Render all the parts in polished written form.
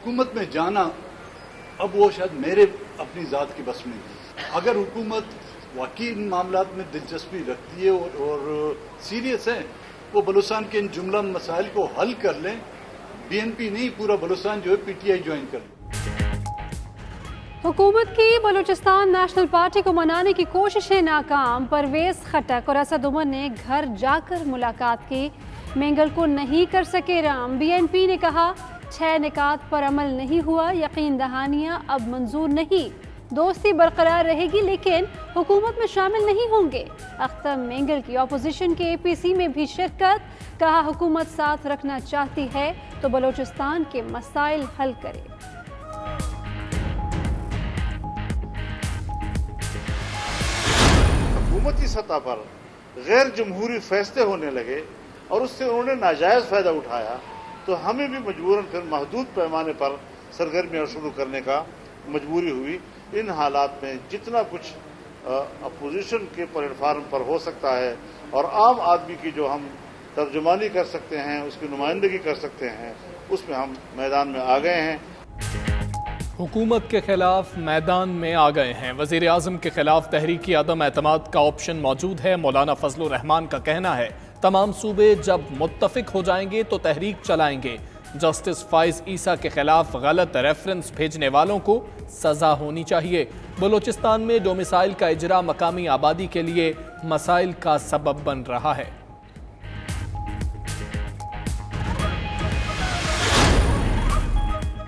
हुकूमत में जाना अब वो शायद मेरे अपनी ज़ात की बस में नहीं। अगर हुकूमत वाकई इन मामलात में दिलचस्पी रखती है और सीरियस है, वो बलूचिस्तान के इन जुमला मसाइल को हल कर लें। BNP नहीं, पूरा बलूचिस्तान जो है PTI ज्वाइन कर लें। हुकूमत की बलूचिस्तान नेशनल पार्टी को मनाने की कोशिशें नाकाम। परवेज खटक और असद उमर ने घर जाकर मुलाकात की, मेंगल को नहीं कर सके राम। BNP ने कहा 6 निकात पर अमल नहीं हुआ, यकीन दहानियां अब मंजूर नहीं। दोस्ती बरकरार रहेगी लेकिन हुकूमत में शामिल नहीं होंगे। अख्तर मेंगल की अपोजिशन के APC में भी शिरकत, कहा हुकूमत साथ रखना चाहती है तो बलूचिस्तान के मसाइल हल करे। हुकूमती सतह पर गैर जमहूरी फैसले होने लगे और उससे उन्होंने नाजायज़ फ़ायदा उठाया तो हमें भी मजबूरन फिर महदूद पैमाने पर सरगर्मियाँ शुरू करने का मजबूरी हुई। इन हालात में जितना कुछ अपोजिशन के प्लेटफार्म पर हो सकता है और आम आदमी की जो हम तर्जुमानी कर सकते हैं, उसकी नुमाइंदगी कर सकते हैं, उसमें हम मैदान में आ गए हैं। हुकूमत के खिलाफ मैदान में आ गए हैं। वज़ीर आज़म के खिलाफ तहरीकी अदम एतमाद का ऑप्शन मौजूद है। मौलाना फजलुर रहमान का कहना है तमाम सूबे जब मुत्तफिक हो जाएंगे तो तहरीक चलाएंगे। जस्टिस फाइज ईसा के खिलाफ गलत रेफरेंस भेजने वालों को सजा होनी चाहिए। बलूचिस्तान में डोमिसाइल का इजरा मकामी आबादी के लिए मसाइल का सबब बन रहा है।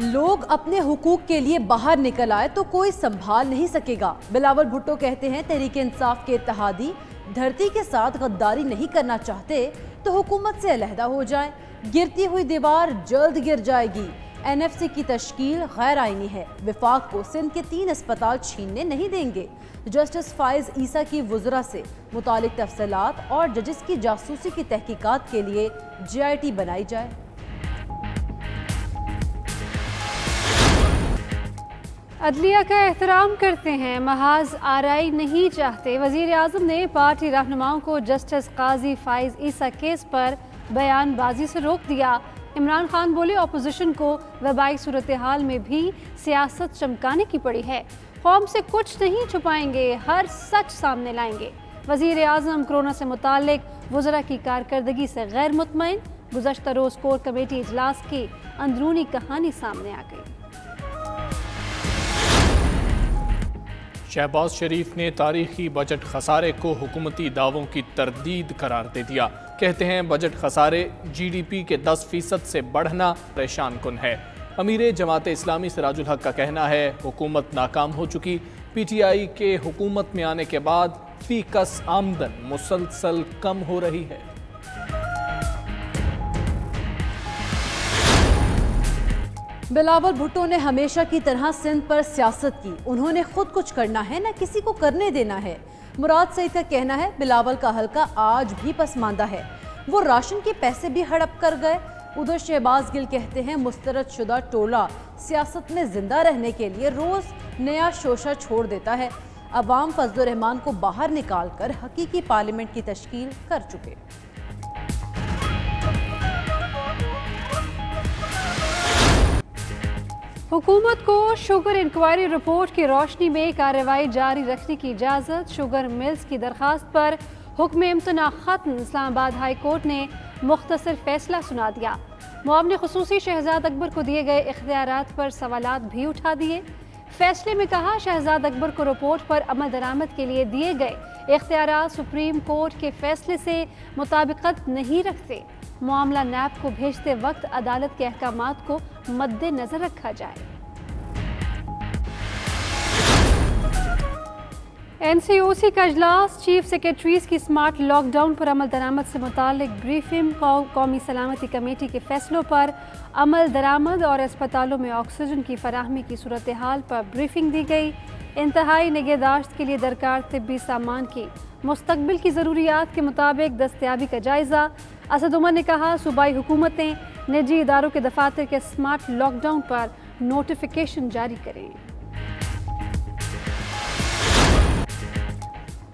लोग अपने हुकूक के लिए बाहर निकल आए तो कोई संभाल नहीं सकेगा। बिलावल भुट्टो कहते हैं तहरीक इंसाफ के इत्तेहादी धरती के साथ गद्दारी नहीं करना चाहते तो हुकूमत से अलहदा हो जाए। गिरती हुई दीवार जल्द गिर जाएगी। NFC की तश्कील गैर आईनी है। विफाक को सिंध के 3 अस्पताल छीनने नहीं देंगे। जस्टिस फाइज ईसा की वुज़रा से मुतालिक तफसीलात और जजिस की जासूसी की तहकीकात के लिए JIT बनाई जाए। अदलिया का एहतराम करते हैं, महाज आरआई नहीं चाहते। वज़ीर आज़म ने पार्टी रहनुमाओं को जस्टिस काजी फाइज ईसा केस पर बयानबाजी से रोक दिया। इमरान खान बोले अपोजिशन को वबाई सूरत हाल में भी सियासत चमकाने की पड़ी है। कौम से कुछ नहीं छुपाएंगे, हर सच सामने लाएंगे। वज़ीर आज़म कोरोना से मुतालिक वज़रा की कारकर्दगी से गैर मुतमईन। गुज़श्ता रोज़ कोर कमेटी इजलास की अंदरूनी कहानी सामने आ गई। शहबाज शरीफ ने तारीखी बजट खसारे को हुकूमती दावों की तरदीद करार दे दिया। कहते हैं बजट खसारे GDP के 10% से बढ़ना परेशान कुन है। अमीर जमात इस्लामी सिराजुल हक का कहना है हुकूमत नाकाम हो चुकी। PTI के हुकूमत में आने के बाद फीकस आमदन मुसलसल कम हो रही है। बिलावल भुट्टो ने हमेशा की तरह सिंध पर सियासत की। उन्होंने खुद कुछ करना है न किसी को करने देना है। मुराद सईद का कहना है बिलावल का हल्का आज भी पसमानदा है, वो राशन के पैसे भी हड़प कर गए। उधर शहबाज गिल कहते हैं मुस्तरद शुदा टोला सियासत में जिंदा रहने के लिए रोज नया शोशा छोड़ देता है। अवाम फजलुर रहमान को बाहर निकाल कर हकीकी पार्लियामेंट की तश्कील कर चुके। हुकूमत को शुगर इंक्वायरी रिपोर्ट की रोशनी में कार्रवाई जारी रखने की इजाज़त। शुगर मिल्स की दरख्वास्त पर हुक्म इम्तना खत्म। इस्लामाबाद हाई कोर्ट ने मुख्तसर फैसला सुना दिया। मुआवने खुसूसी शहजाद अकबर को दिए गए इख्तियारात पर सवालात भी उठा दिए। फैसले में कहा शहजाद अकबर को रिपोर्ट पर अमल दरामद के लिए दिए गए इख्तियारात सुप्रीम कोर्ट के फैसले से मुताबिकत नहीं रखते। मामला नैब को भेजते वक्त अदालत के अहकामात को मद्देनजर रखा जाए। NCOC का इजलास चीफ सेक्रेटरीज की स्मार्ट लॉकडाउन पर अमल दरामद से मुतालिक ब्रीफिंग। कौमी सलामती कमेटी के फैसलों पर अमल दरामद और अस्पतालों में ऑक्सीजन की फराहमी की सूरत हाल पर ब्रीफिंग दी गई। इंतहाई निगहदाश्त के लिए दरकार तिब्बी सामान की मुस्तकबिल की ज़रूरियात के मुताबिक दस्तयाबी का जायज़ा। असद उमर ने कहा सूबाई हुकूमतें निजी इदारों के दफातर के स्मार्ट लॉकडाउन पर नोटिफिकेशन जारी करें।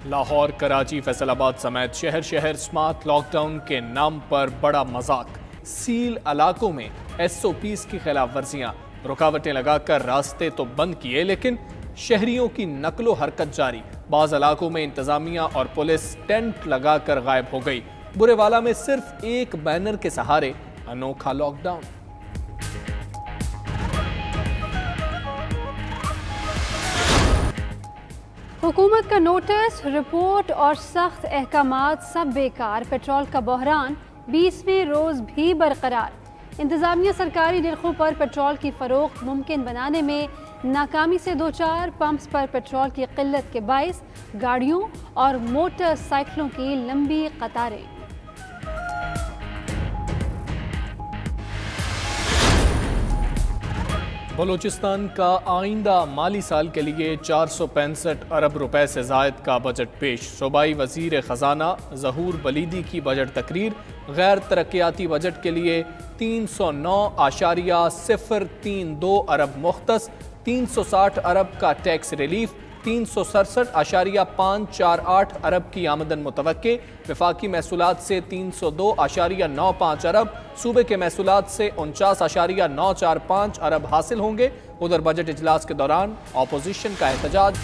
लाहौर, कराची, फैसलाबाद समेत शहर शहर स्मार्ट लॉकडाउन के नाम पर बड़ा मजाक। सील इलाकों में SOPs की खिलाफ वर्जियाँ। रुकावटें लगाकर रास्ते तो बंद किए, लेकिन शहरियों की नकलो हरकत जारी। बाज़ इलाकों में इंतजामिया और पुलिस टेंट लगाकर गायब हो गई। बुरेवाला में सिर्फ एक बैनर के सहारे अनोखा लॉकडाउन। हुकूमत का नोटिस, रिपोर्ट और सख्त अहकामात सब बेकार। पेट्रोल का बहरान 20वें रोज भी बरकरार। इंतजामिया सरकारी निर्खों पर पेट्रोल की फरोख्त मुमकिन बनाने में नाकामी से दो चार। पंप्स पर पेट्रोल की किल्लत के बाइस गाड़ियों और मोटरसाइकिलों की लंबी कतारें। बलूचिस्तान का आइंदा माली साल के लिए 465 अरब रुपए से जायद का बजट पेश। सूबाई वजीर खजाना ज़हूर बलीदी की बजट तकरीर। गैर तरक्याती बजट के लिए 309.032 अरब मुख्तस, 360 अरब का टैक्स रिलीफ, 367.548 अरब की आमदन मुतवक्के। वफाकी महसूलात से 302.95 अरब, सूबे के महसूलात से 49.945 अरब हासिल होंगे। उधर बजट इजलास के दौरान अपोजिशन का एहतजाज।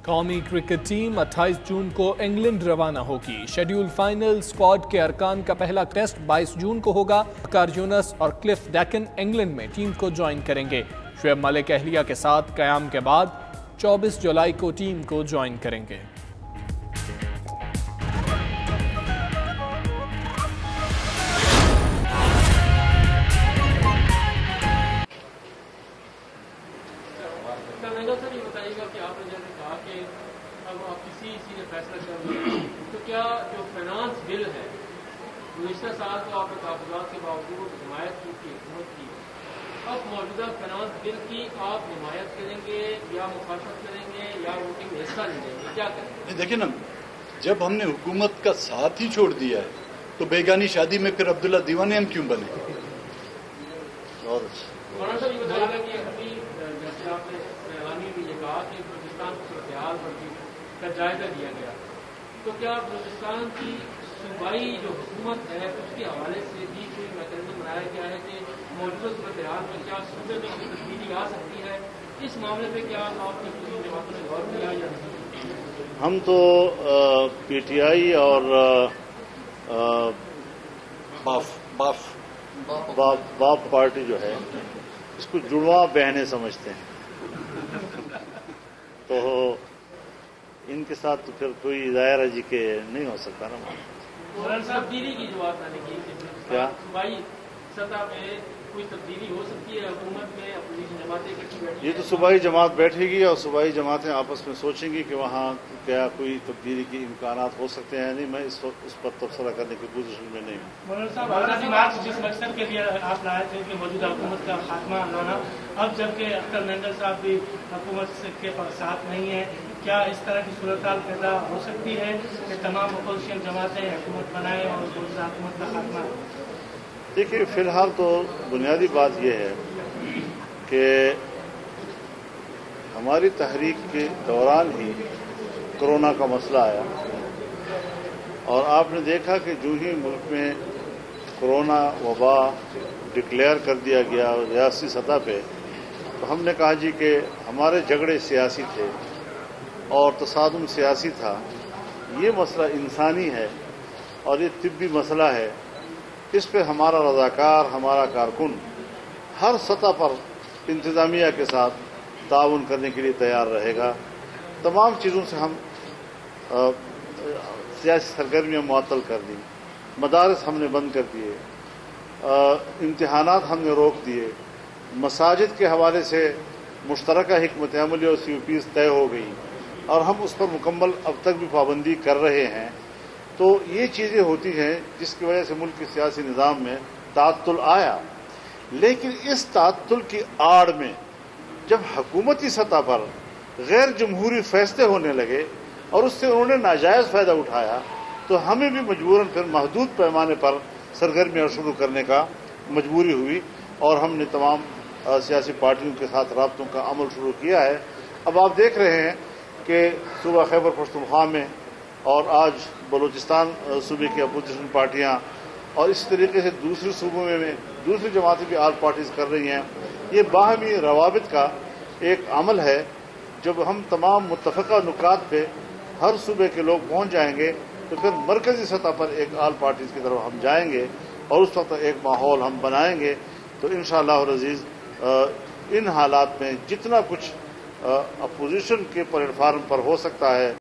कौमी क्रिकेट टीम 28 जून को इंग्लैंड रवाना होगी। शेड्यूल फाइनल स्क्वाड के अरकान का पहला टेस्ट 22 जून को होगा। कार यूनस और क्लिफ डेकन इंग्लैंड में टीम को ज्वाइन करेंगे। शुएब मलिक अहलिया के साथ कयाम के बाद 24 जुलाई को टीम को ज्वाइन करेंगे। तो क्या जो फाइनेंस बिल है गुज़िश्ता साल को आपने कागजात के बावजूद हिमायत की हुकूमत की, अब मौजूदा फाइनेंस बिल की आप हिमायत करेंगे या मुखालफत करेंगे या वोटिंग में हिस्सा नहीं लेंगे, क्या करेंगे? देखिए ना, जब हमने हुकूमत का साथ ही छोड़ दिया है तो बेगानी शादी में फिर अब्दुल्ला दीवाने हम क्यों बने? मौलाना साहब ये बताइएगा कि अभी जैसे आपने एलानी में ये कहा कि बलूचिस्तान को सूरत-ए-हाल का जायजा लिया गया, तो क्या बलूचिस्तान की सूबाई जो हुकूमत है उसके हवाले से भी कोई मैकेनिज्म बनाया गया है कि मौजूदा सूरत-ए-हाल में क्या सूबे में कोई तब्दीली आ सकती है? इस मामले पे क्या आपकी किसी जमातों ने गौर किया या नहीं? हम तो PTI और बाप पार्टी जो है इसको जुड़वा बहने समझते हैं, तो इनके साथ तो फिर कोई दायरा जी के नहीं हो सकता ना। तब्दीली की जो बात मैंने की, क्या सूबाई सतह पे कोई तब्दीली हो सकती है हुकूमत में? अपोजिशन जमातें इकट्ठी बैठी ये तो सूबाई जमात बैठेगी और सूबाई जमातें आपस में सोचेंगी कि वहाँ क्या कोई तब्दीली के इम्कानात हो सकते हैं। नहीं, मैं इस पर तबसरा करने की पोजीशन में नहीं हूँ। मौलाना साहब, आज़ादी मार्च जिस मकसद के लिए आप लाए थे कि मौजूदा हुकूमत का खात्मा लाना, अब जबकि अख्तर मेंडल साहब भी हुकूमत के साथ नहीं है, क्या इस तरह की सूरत पैदा हो सकती है कि तमाम अपोजिशन जमातें हुकूमत बनाएं और मौजूदा हुकूमत का खात्मा? देखिए, फिलहाल तो बुनियादी बात यह है कि हमारी तहरीक के दौरान ही कोरोना का मसला आया और आपने देखा कि जो ही मुल्क में कोरोना वबा डिक्लेयर कर दिया गया रियासती सतह पे, तो हमने कहा जी कि हमारे झगड़े सियासी थे और तसादुम सियासी था। ये मसला इंसानी है और ये तिब्बी मसला है। इस पे हमारा रज़ाकार, हमारा कारकुन हर सतह पर इंतजामिया के साथ ताउन करने के लिए तैयार रहेगा। तमाम चीज़ों से हम सियासी सरगर्मियाँ मुअत्तल कर दी, मदारस हमने बंद कर दिए, इम्तिहानात हमने रोक दिए, मसाजिद के हवाले से मुश्तरका हिकमत अमली और COPs तय हो गई और हम उस पर मुकम्मल अब तक भी पाबंदी कर रहे हैं। तो ये चीज़ें होती हैं जिसकी वजह से मुल्क के सियासी निज़ाम में ताअत्तुल आया। लेकिन इस ताअत्तुल की आड़ में जब हुकूमती सतह पर गैर जमहूरी फैसले होने लगे और उससे उन्होंने नाजायज़ फ़ायदा उठाया, तो हमें भी मजबूरन फिर महदूद पैमाने पर सरगर्मियाँ शुरू करने का मजबूरी हुई और हमने तमाम सियासी पार्टियों के साथ राब्तों का अमल शुरू किया है। अब आप देख रहे हैं कि सूबा खैबर पख्तूनख्वा में और आज बलूचिस्तान सूबे की अपोजिशन पार्टियां और इस तरीके से दूसरे सूबों में दूसरी जमातें भी आल पार्टीज कर रही हैं یہ باہمی روابط کا ایک عمل ہے. جب ہم تمام متفقہ نکات پہ ہر صوبے کے لوگ پہنچ جائیں گے تو پھر مرکزی سطح پر ایک آل پارٹیز کی طرف ہم جائیں گے اور اس وقت ایک ماحول ہم بنائیں گے. تو انشاءاللہ العزیز ان حالات میں جتنا کچھ اپوزیشن کے پلیٹ فارم پر ہو سکتا ہے